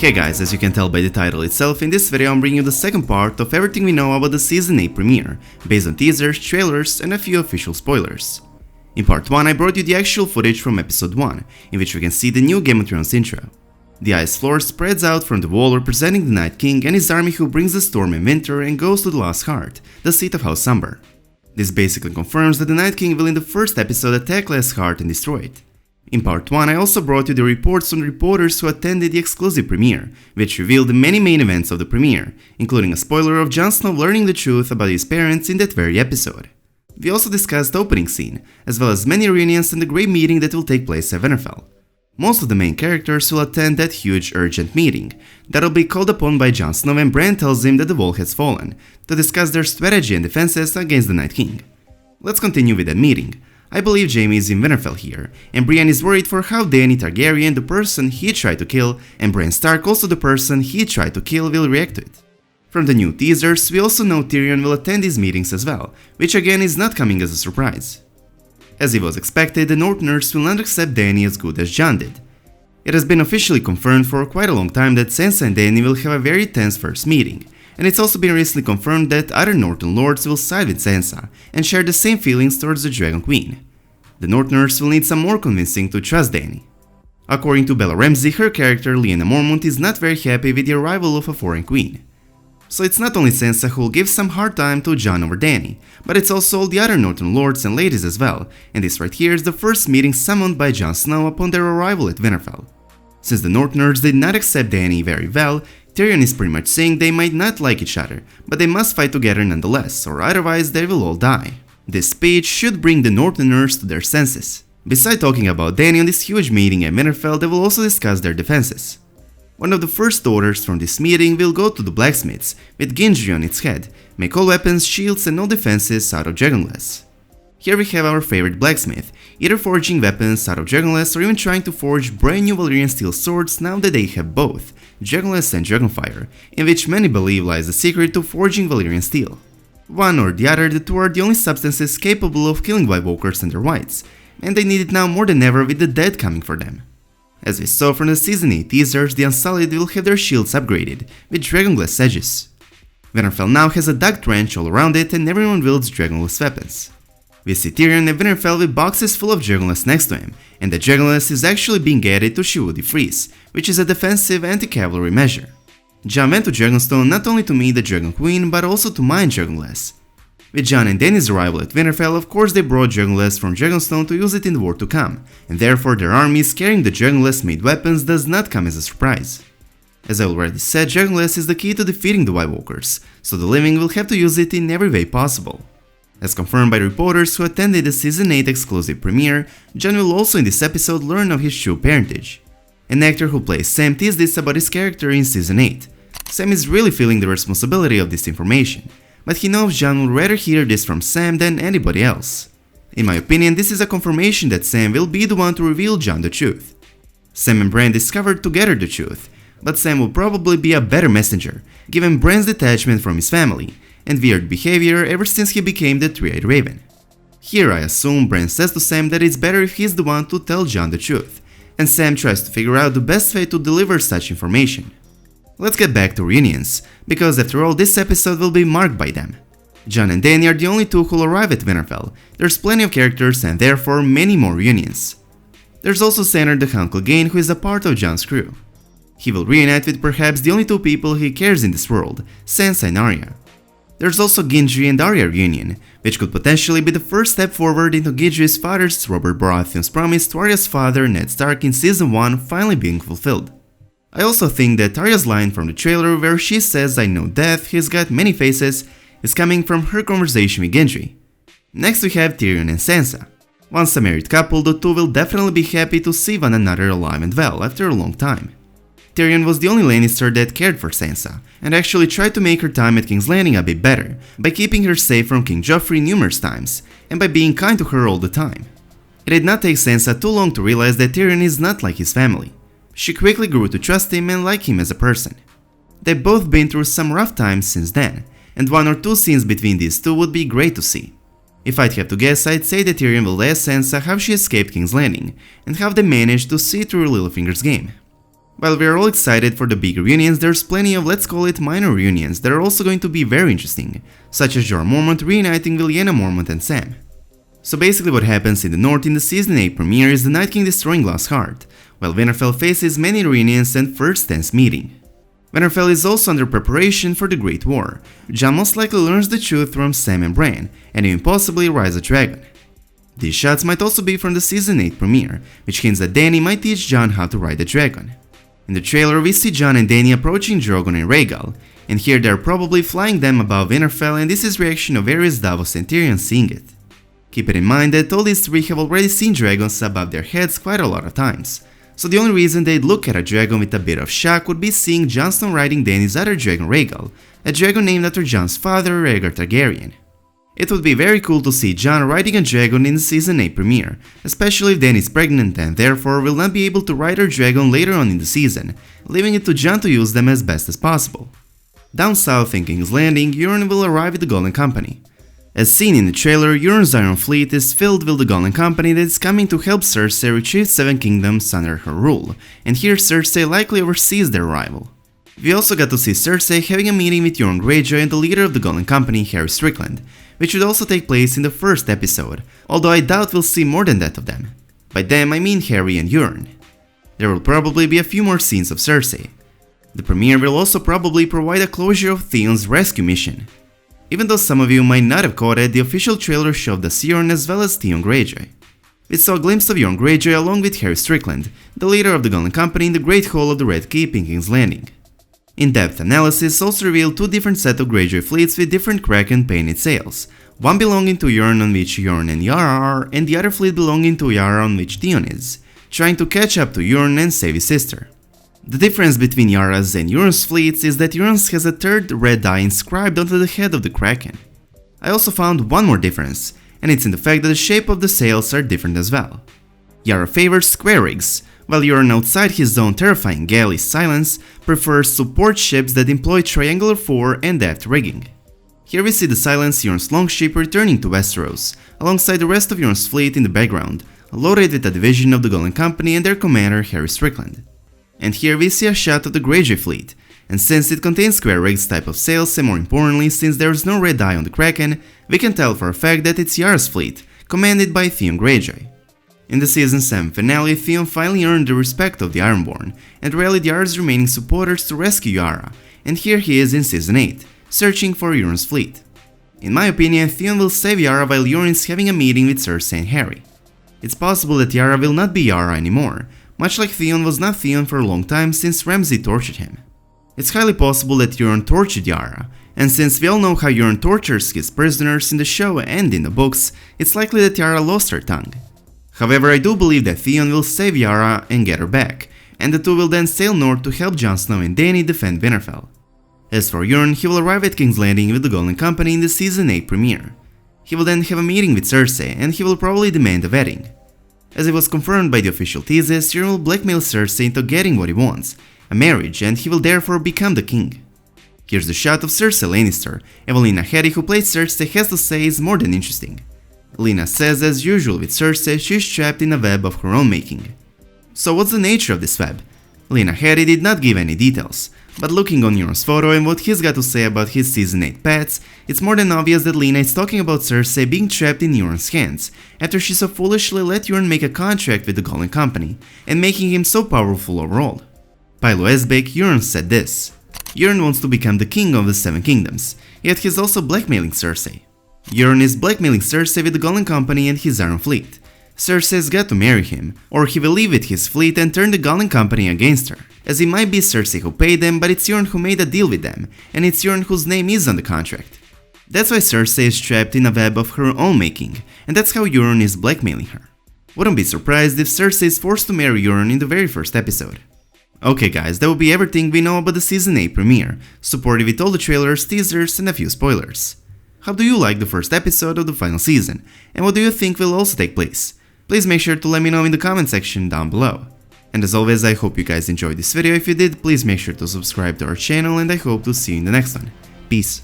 Okay guys, as you can tell by the title itself, in this video I'm bringing you the second part of everything we know about the Season 8 premiere, based on teasers, trailers and a few official spoilers. In part 1 I brought you the actual footage from episode 1, in which we can see the new Game of Thrones intro. The ice floor spreads out from the wall representing the Night King and his army who brings the storm and winter and goes to the Lost Heart, the seat of House Umber. This basically confirms that the Night King will in the first episode attack Lost Heart and destroy it. In part 1 I also brought you the reports from the reporters who attended the exclusive premiere, which revealed the many main events of the premiere, including a spoiler of Jon Snow learning the truth about his parents in that very episode. We also discussed the opening scene, as well as many reunions and the great meeting that will take place at Winterfell. Most of the main characters will attend that huge urgent meeting that'll be called upon by Jon Snow when Bran tells him that the wall has fallen, to discuss their strategy and defenses against the Night King. Let's continue with that meeting. I believe Jaime is in Winterfell here, and Brienne is worried for how Dany Targaryen, the person he tried to kill, and Bran Stark, also the person he tried to kill, will react to it. From the new teasers, we also know Tyrion will attend these meetings as well, which again is not coming as a surprise. As it was expected, the Northerners will not accept Dany as good as Jon did. It has been officially confirmed for quite a long time that Sansa and Dany will have a very tense first meeting, and it's also been recently confirmed that other Northern Lords will side with Sansa and share the same feelings towards the Dragon Queen. The Northerners will need some more convincing to trust Dany. According to Bella Ramsey, her character Lyanna Mormont is not very happy with the arrival of a foreign queen. So it's not only Sansa who will give some hard time to Jon over Dany, but it's also all the other Northern Lords and ladies as well, and this right here is the first meeting summoned by Jon Snow upon their arrival at Winterfell. Since the Northerners did not accept Dany very well, Tyrion is pretty much saying they might not like each other, but they must fight together nonetheless, or otherwise they will all die. This speech should bring the Northerners to their senses. Besides talking about Dany on this huge meeting at Winterfell, they will also discuss their defenses. One of the first orders from this meeting will go to the blacksmiths, with Gendry on its head, make all weapons, shields and all defenses out of dragonglass. Here we have our favorite blacksmith, either forging weapons out of dragonglass or even trying to forge brand new Valyrian steel swords now that they have both dragonglass and dragonfire, in which many believe lies the secret to forging Valyrian steel. One or the other, the two are the only substances capable of killing White Walkers and their whites, and they need it now more than ever with the dead coming for them. As we saw from the Season 8 teasers, the Unsullied will have their shields upgraded, with dragonglass edges. Winterfell now has a dug trench all around it and everyone wields dragonglass weapons. We see Tyrion at Winterfell with boxes full of dragonglass next to him, and the dragonglass is actually being added to Shivudi Freeze, which is a defensive anti-cavalry measure. Jon went to Dragonstone not only to meet the Dragon Queen, but also to mine dragonglass. With Jon and Dany's arrival at Winterfell, of course they brought dragonglass from Dragonstone to use it in the war to come, and therefore their armies carrying the dragonglass-made weapons does not come as a surprise. As I already said, dragonglass is the key to defeating the White Walkers, so the living will have to use it in every way possible. As confirmed by reporters who attended the Season 8 exclusive premiere, Jon will also in this episode learn of his true parentage. An actor who plays Sam teased this about his character in Season 8. Sam is really feeling the responsibility of this information, but he knows Jon will rather hear this from Sam than anybody else. In my opinion, this is a confirmation that Sam will be the one to reveal Jon the truth. Sam and Bran discovered together the truth, but Sam will probably be a better messenger, given Bran's detachment from his family, and weird behavior ever since he became the Three-Eyed Raven. Here I assume Bran says to Sam that it's better if he's the one to tell Jon the truth, and Sam tries to figure out the best way to deliver such information. Let's get back to reunions, because after all this episode will be marked by them. Jon and Dany are the only two who'll arrive at Winterfell, there's plenty of characters and therefore many more reunions. There's also Cenor the Hound Clegane who is a part of Jon's crew. He will reunite with perhaps the only two people he cares in this world, Sansa and Arya. There's also Gendry and Arya reunion, which could potentially be the first step forward into Gendry's father's Robert Baratheon's promise to Arya's father Ned Stark in Season 1 finally being fulfilled. I also think that Arya's line from the trailer where she says "I know death, he's got many faces" is coming from her conversation with Gendry. Next we have Tyrion and Sansa. Once a married couple, the two will definitely be happy to see one another alive and well after a long time. Tyrion was the only Lannister that cared for Sansa, and actually tried to make her time at King's Landing a bit better, by keeping her safe from King Joffrey numerous times, and by being kind to her all the time. It did not take Sansa too long to realize that Tyrion is not like his family. She quickly grew to trust him and like him as a person. They've both been through some rough times since then, and one or two scenes between these two would be great to see. If I'd have to guess, I'd say that Tyrion will ask Sansa how she escaped King's Landing, and how they managed to see through Littlefinger's game. While we are all excited for the big reunions, there's plenty of, let's call it, minor reunions that are also going to be very interesting, such as Jorah Mormont reuniting with Lyanna Mormont and Sam. So basically what happens in the North in the Season 8 premiere is the Night King destroying Lost Heart, while Winterfell faces many reunions and first tense meeting. Winterfell is also under preparation for the Great War. Jon most likely learns the truth from Sam and Bran, and even possibly rise a dragon. These shots might also be from the Season 8 premiere, which hints that Dany might teach Jon how to ride a dragon. In the trailer we see Jon and Dany approaching Drogon and Rhaegal, and here they are probably flying them above Winterfell, and this is reaction of Varys, Davos and Tyrion seeing it. Keep it in mind that all these three have already seen dragons above their heads quite a lot of times, so the only reason they'd look at a dragon with a bit of shock would be seeing Jon Snow riding Dany's other dragon Rhaegal, a dragon named after Jon's father Rhaegar Targaryen. It would be very cool to see Jon riding a dragon in the Season 8 premiere, especially if Dany is pregnant and therefore will not be able to ride her dragon later on in the season, leaving it to Jon to use them as best as possible. Down south in King's Landing, Euron will arrive at the Golden Company. As seen in the trailer, Euron's Iron Fleet is filled with the Golden Company that is coming to help Cersei retrieve 7 kingdoms under her rule, and here Cersei likely oversees their arrival. We also got to see Cersei having a meeting with Euron Greyjoy and the leader of the Golden Company, Harry Strickland, which would also take place in the first episode, although I doubt we'll see more than that of them. By them I mean Harry and Euron. There will probably be a few more scenes of Cersei. The premiere will also probably provide a closure of Theon's rescue mission. Even though some of you might not have caught it, the official trailer showed us Euron as well as Theon Greyjoy. We saw a glimpse of Euron Greyjoy along with Harry Strickland, the leader of the Golden Company, in the Great Hall of the Red Keep in King's Landing. In-depth analysis also revealed 2 different sets of Greyjoy fleets with different Kraken painted sails, one belonging to Euron on which Euron and Yara are, and the other fleet belonging to Yara on which Theon is, trying to catch up to Euron and save his sister. The difference between Yara's and Euron's fleets is that Euron's has a third red eye inscribed onto the head of the Kraken. I also found one more difference, and it's in the fact that the shape of the sails are different as well. Yara favors square rigs, while Euron, outside his own terrifying galley Silence, prefers support ships that employ triangular fore and aft rigging. Here we see the Silence, Euron's longship, returning to Westeros, alongside the rest of Euron's fleet in the background, loaded with a division of the Golden Company and their commander Harry Strickland. And here we see a shot of the Greyjoy fleet, and since it contains square rigs type of sails, and more importantly since there is no red eye on the Kraken, we can tell for a fact that it's Yara's fleet, commanded by Theon Greyjoy. In the Season 7 finale, Theon finally earned the respect of the Ironborn, and rallied Yara's remaining supporters to rescue Yara, and here he is in Season 8, searching for Euron's fleet. In my opinion, Theon will save Yara while Euron is having a meeting with Cersei and Harry. It's possible that Yara will not be Yara anymore, much like Theon was not Theon for a long time since Ramsay tortured him. It's highly possible that Euron tortured Yara, and since we all know how Euron tortures his prisoners in the show and in the books, it's likely that Yara lost her tongue. However, I do believe that Theon will save Yara and get her back, and the two will then sail north to help Jon Snow and Dany defend Winterfell. As for Euron, he will arrive at King's Landing with the Golden Company in the Season 8 premiere. He will then have a meeting with Cersei, and he will probably demand a wedding. As it was confirmed by the official thesis, Euron will blackmail Cersei into getting what he wants, a marriage, and he will therefore become the king. Here's the shot of Cersei Lannister, and what Lena Headey, who plays Cersei, has to say is more than interesting. Lena says, as usual with Cersei, she's trapped in a web of her own making. So what's the nature of this web? Lena Headey did not give any details, but looking on Euron's photo and what he's got to say about his Season 8 pets, it's more than obvious that Lena is talking about Cersei being trapped in Euron's hands, after she so foolishly let Euron make a contract with the Golden Company, and making him so powerful overall. Pylo Esbeck, Euron said this: Euron wants to become the king of the 7 kingdoms, yet he's also blackmailing Cersei. Euron is blackmailing Cersei with the Golden Company and his Iron Fleet. Cersei's got to marry him, or he will leave with his fleet and turn the Golden Company against her, as it might be Cersei who paid them, but it's Euron who made a deal with them, and it's Euron whose name is on the contract. That's why Cersei is trapped in a web of her own making, and that's how Euron is blackmailing her. Wouldn't be surprised if Cersei is forced to marry Euron in the very first episode. Okay guys, that will be everything we know about the Season 8 premiere, supported with all the trailers, teasers and a few spoilers. How do you like the first episode of the final season, and what do you think will also take place? Please make sure to let me know in the comment section down below. And as always, I hope you guys enjoyed this video. If you did, please make sure to subscribe to our channel, and I hope to see you in the next one. Peace.